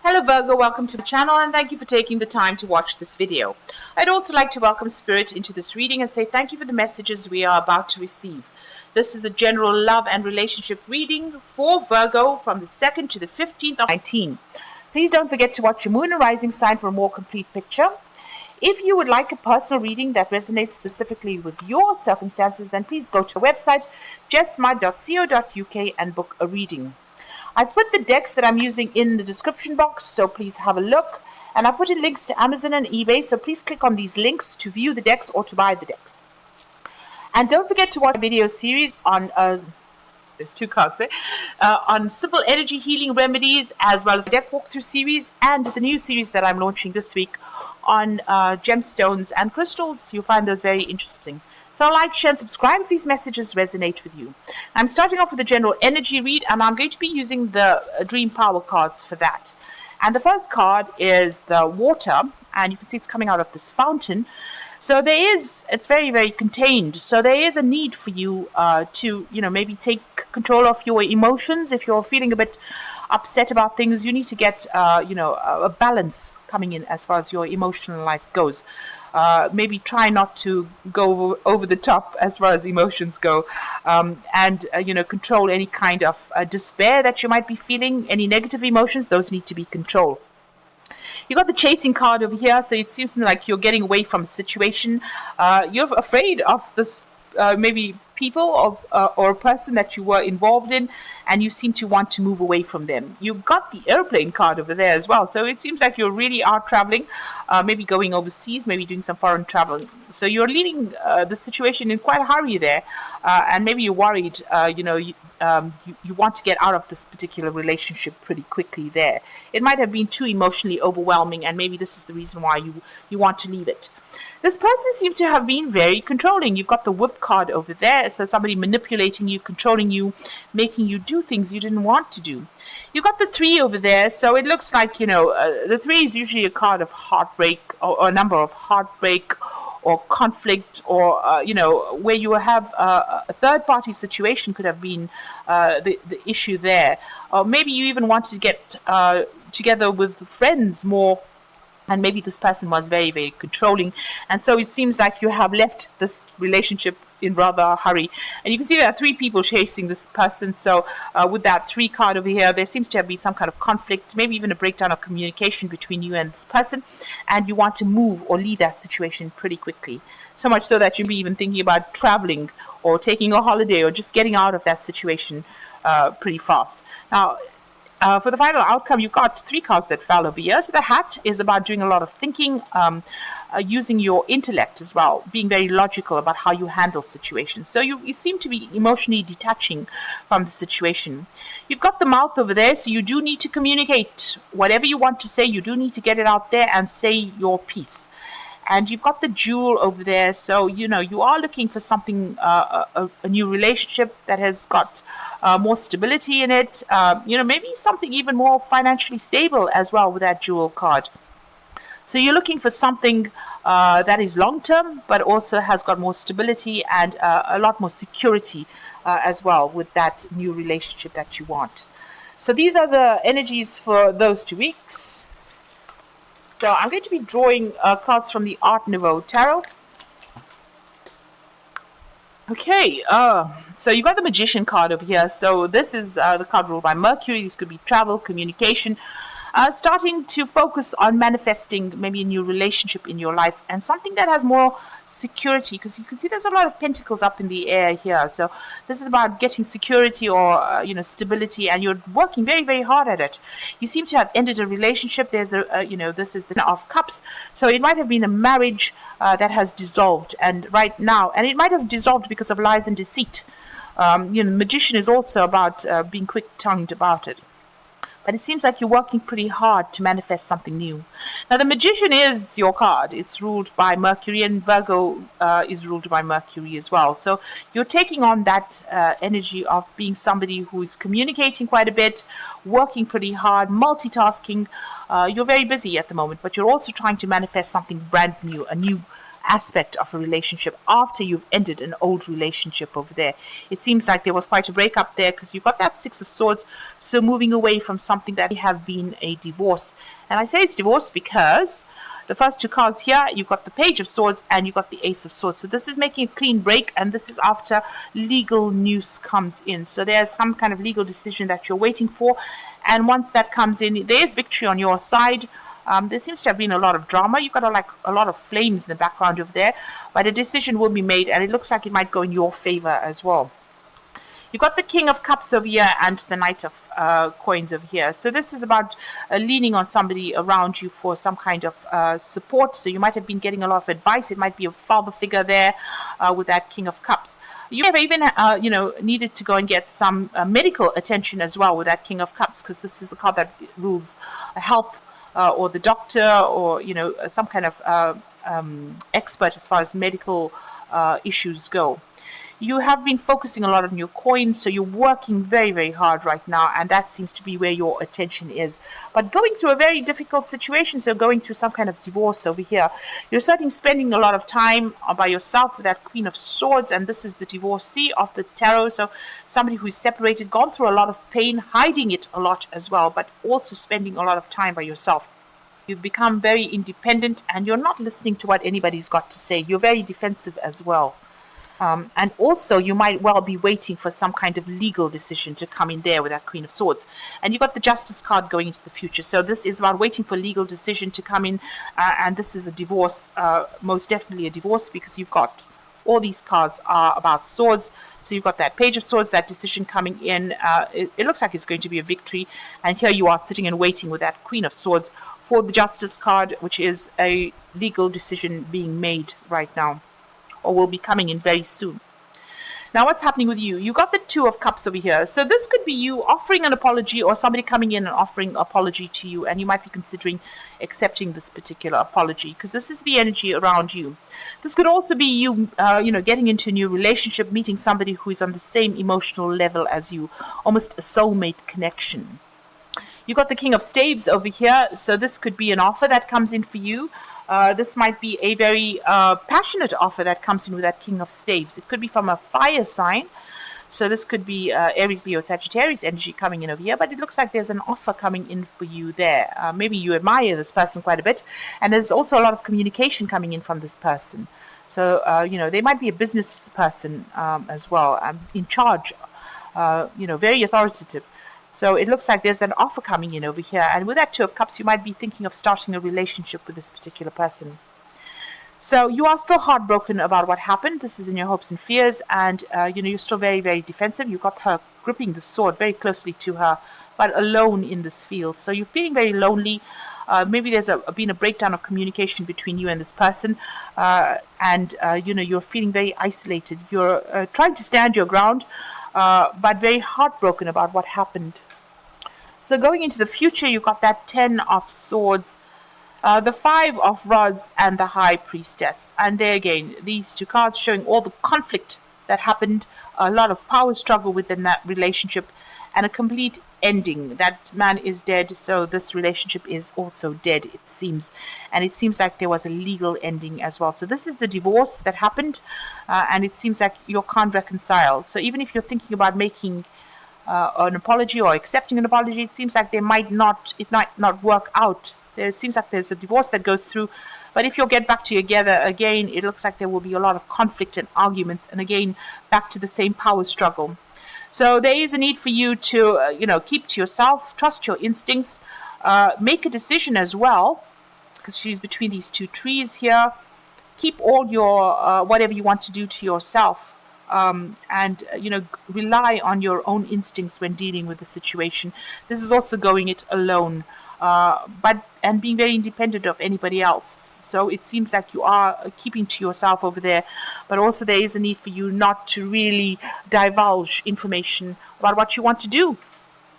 Hello Virgo, welcome to the channel and thank you for taking the time to watch this video. I'd also like to welcome Spirit into this reading and say thank you for the messages we are about to receive. This is a general love and relationship reading for Virgo from the 2nd to the 15th of 19. Please don't forget to watch your moon and rising sign for a more complete picture. If you would like a personal reading that resonates specifically with your circumstances, then please go to our website, jessmart.co.uk and book a reading. I've put the decks that I'm using in the description box, so please have a look. And I've put in links to Amazon and eBay, so please click on these links to view the decks or to buy the decks. And don't forget to watch a video series on, there's two cards there, on simple energy healing remedies, as well as a deck walkthrough series, and the new series that I'm launching this week on gemstones and crystals. You'll find those very interesting. So like, share, and subscribe if these messages resonate with you. I'm starting off with a general energy read, and I'm going to be using the Dream Power cards for that. And the first card is the water, and you can see it's coming out of this fountain. So it's very, very contained. So there is a need for you to, maybe take control of your emotions. If you're feeling a bit upset about things, you need to get, a balance coming in as far as your emotional life goes. Maybe try not to go over the top as far as emotions go, and control any kind of despair that you might be feeling. Any negative emotions, those need to be controlled. You got the chasing card over here, so it seems to me like you're getting away from a situation. You're afraid of this maybe people or a person that you were involved in, and you seem to want to move away from them. You got the airplane card over there as well, so it seems like you really are traveling, maybe going overseas, maybe doing some foreign travel. So you're leaving the situation in quite a hurry there, and maybe you're worried, you want to get out of this particular relationship pretty quickly there. It might have been too emotionally overwhelming, and maybe this is the reason why you want to leave it. This person seems to have been very controlling. You've got the whip card over there, so somebody manipulating you, controlling you, making you do things you didn't want to do. You've got the 3 over there, so it looks like, the 3 is usually a card of heartbreak, or a number of heartbreak, or conflict, or, where you have a third-party situation could have been the issue there. Or maybe you even wanted to get together with friends more, and maybe this person was very, very controlling. And so it seems like you have left this relationship in rather a hurry. And you can see there are 3 people chasing this person. So with that 3 card over here, there seems to have been some kind of conflict, maybe even a breakdown of communication between you and this person. And you want to move or leave that situation pretty quickly. So much so that you'll be even thinking about traveling or taking a holiday or just getting out of that situation pretty fast. Now, for the final outcome, you've got 3 cards that fell over here. So the hat is about doing a lot of thinking, using your intellect as well, being very logical about how you handle situations. So you seem to be emotionally detaching from the situation. You've got the mouth over there, so you do need to communicate. Whatever you want to say, you do need to get it out there and say your piece. And you've got the jewel over there, so you are looking for something, a new relationship that has got more stability in it. Maybe something even more financially stable as well with that jewel card. So you're looking for something that is long term, but also has got more stability and a lot more security as well with that new relationship that you want. So these are the energies for those 2 weeks. So I'm going to be drawing cards from the Art Nouveau Tarot. Okay, so you've got the Magician card over here. So this is the card ruled by Mercury. This could be travel, communication, starting to focus on manifesting maybe a new relationship in your life and something that has more security, because you can see there's a lot of pentacles up in the air here. So this is about getting security or stability, and you're working very, very hard at it. You seem to have ended a relationship. There's this is the Knight of Cups, so it might have been a marriage that has dissolved, and right now, and it might have dissolved because of lies and deceit. Magician is also about being quick-tongued about it. But it seems like you're working pretty hard to manifest something new. Now, the Magician is your card. It's ruled by Mercury, and Virgo is ruled by Mercury as well. So you're taking on that energy of being somebody who is communicating quite a bit, working pretty hard, multitasking. You're very busy at the moment, but you're also trying to manifest something brand new, a new aspect of a relationship after you've ended an old relationship over there. It seems like there was quite a breakup there because you've got that Six of Swords, so moving away from something that may have been a divorce. And I say it's divorce because the first two cards here, you've got the Page of Swords and you've got the Ace of Swords. So this is making a clean break, and this is after legal news comes in. So there's some kind of legal decision that you're waiting for. And once that comes in, there's victory on your side. There seems to have been a lot of drama. You've got a lot of flames in the background over there. But a decision will be made, and it looks like it might go in your favor as well. You've got the King of Cups over here and the Knight of Coins over here. So this is about leaning on somebody around you for some kind of support. So you might have been getting a lot of advice. It might be a father figure there with that King of Cups. You have even, needed to go and get some medical attention as well with that King of Cups, because this is the card that rules help or the doctor or, some kind of expert as far as medical issues go. You have been focusing a lot on your coins, so you're working very, very hard right now, and that seems to be where your attention is. But going through a very difficult situation, so going through some kind of divorce over here, you're starting spending a lot of time by yourself with that Queen of Swords, and this is the divorcee of the Taro, so somebody who's separated, gone through a lot of pain, hiding it a lot as well, but also spending a lot of time by yourself. You've become very independent, and you're not listening to what anybody's got to say. You're very defensive as well. And also, you might well be waiting for some kind of legal decision to come in there with that Queen of Swords. And you've got the Justice card going into the future. So this is about waiting for legal decision to come in. And this is a divorce, most definitely a divorce, because you've got all these cards are about swords. So you've got that Page of Swords, that decision coming in. It looks like it's going to be a victory. And here you are sitting and waiting with that Queen of Swords for the Justice card, which is a legal decision being made right now, or will be coming in very soon. Now, what's happening with you? You got the Two of Cups over here. So this could be you offering an apology, or somebody coming in and offering an apology to you, and you might be considering accepting this particular apology, because this is the energy around you. This could also be you, getting into a new relationship, meeting somebody who is on the same emotional level as you, almost a soulmate connection. You got the King of Staves over here. So this could be an offer that comes in for you. This might be a very passionate offer that comes in with that King of Staves. It could be from a fire sign. So this could be Aries, Leo, Sagittarius energy coming in over here. But it looks like there's an offer coming in for you there. Maybe you admire this person quite a bit. And there's also a lot of communication coming in from this person. So, they might be a business person as well, in charge, very authoritative. So it looks like there's an offer coming in over here. And with that Two of Cups, you might be thinking of starting a relationship with this particular person. So you are still heartbroken about what happened. This is in your hopes and fears. And, you're still very, very defensive. You've got her gripping the sword very closely to her, but alone in this field. So you're feeling very lonely. Maybe there's been a breakdown of communication between you and this person. You're feeling very isolated. You're trying to stand your ground, but very heartbroken about what happened. So going into the future, you've got that Ten of Swords, the Five of Rods, and the High Priestess. And there again, these two cards showing all the conflict that happened, a lot of power struggle within that relationship, and a complete ending. That man is dead, so this relationship is also dead, it seems. And it seems like there was a legal ending as well. So this is the divorce that happened, and it seems like you can't reconcile. So even if you're thinking about making an apology or accepting an apology, it seems like it might not work out. It seems like there's a divorce that goes through, but if you'll get back together again, it looks like there will be a lot of conflict and arguments, and again, back to the same power struggle. So there is a need for you to, keep to yourself, trust your instincts, make a decision as well, because she's between these two trees here. Keep all your, whatever you want to do to yourself, and rely on your own instincts when dealing with the situation. This is also going it alone, and being very independent of anybody else. So it seems like you are keeping to yourself over there, but also there is a need for you not to really divulge information about what you want to do.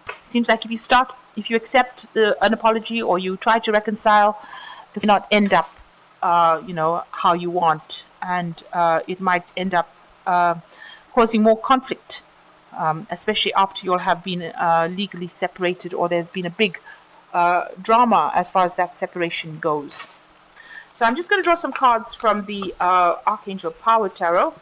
It seems like if you accept an apology or you try to reconcile, this may not end up, how you want, and it might end up causing more conflict, especially after you'll have been legally separated, or there's been a big drama as far as that separation goes. So I'm just going to draw some cards from the Archangel Power Tarot.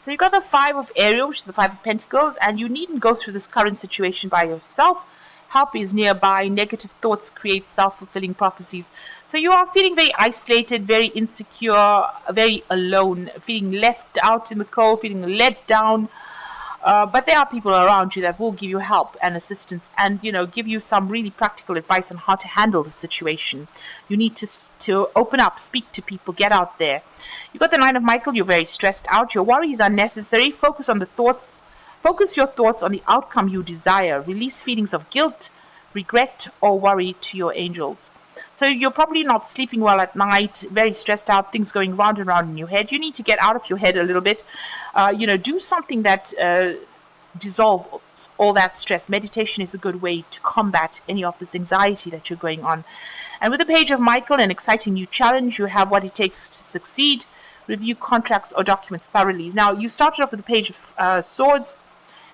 So you got the Five of Ariel, which is the Five of Pentacles, and you needn't go through this current situation by yourself. Help is nearby. Negative thoughts create self-fulfilling prophecies. So you are feeling very isolated, very insecure, very alone, feeling left out in the cold, feeling let down. But there are people around you that will give you help and assistance and, give you some really practical advice on how to handle the situation. You need to open up, speak to people, get out there. You've got the Nine of Michael. You're very stressed out. Your worry is unnecessary. Focus your thoughts on the outcome you desire. Release feelings of guilt, regret, or worry to your angels. So you're probably not sleeping well at night, very stressed out, things going round and round in your head. You need to get out of your head a little bit. Do something that dissolves all that stress. Meditation is a good way to combat any of this anxiety that you're going on. And with the Page of Michael, an exciting new challenge, you have what it takes to succeed. Review contracts or documents thoroughly. Now, you started off with the Page of Swords,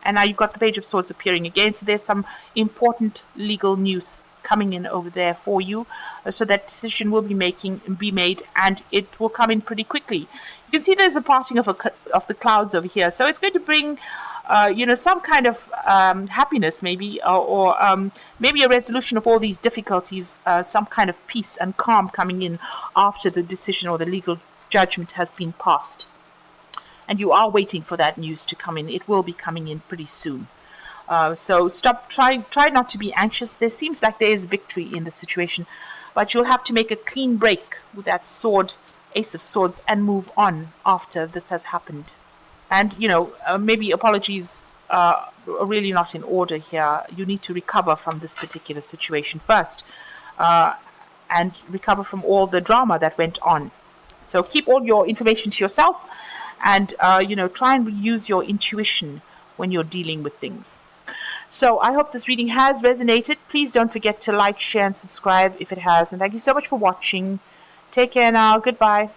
and now you've got the Page of Swords appearing again. So there's some important legal news coming in over there for you. So that decision will be made, and it will come in pretty quickly. You can see there's a parting of the clouds over here. So it's going to bring some kind of happiness, maybe, or maybe a resolution of all these difficulties, some kind of peace and calm coming in after the decision or the legal judgment has been passed. And you are waiting for that news to come in. It will be coming in pretty soon. So try not to be anxious. There seems like there is victory in the situation, but you'll have to make a clean break with that sword, Ace of Swords, and move on after this has happened. And, maybe apologies are really not in order here. You need to recover from this particular situation first, and recover from all the drama that went on. So keep all your information to yourself, and, try and use your intuition when you're dealing with things. So I hope this reading has resonated. Please don't forget to like, share, and subscribe if it has. And thank you so much for watching. Take care now. Goodbye.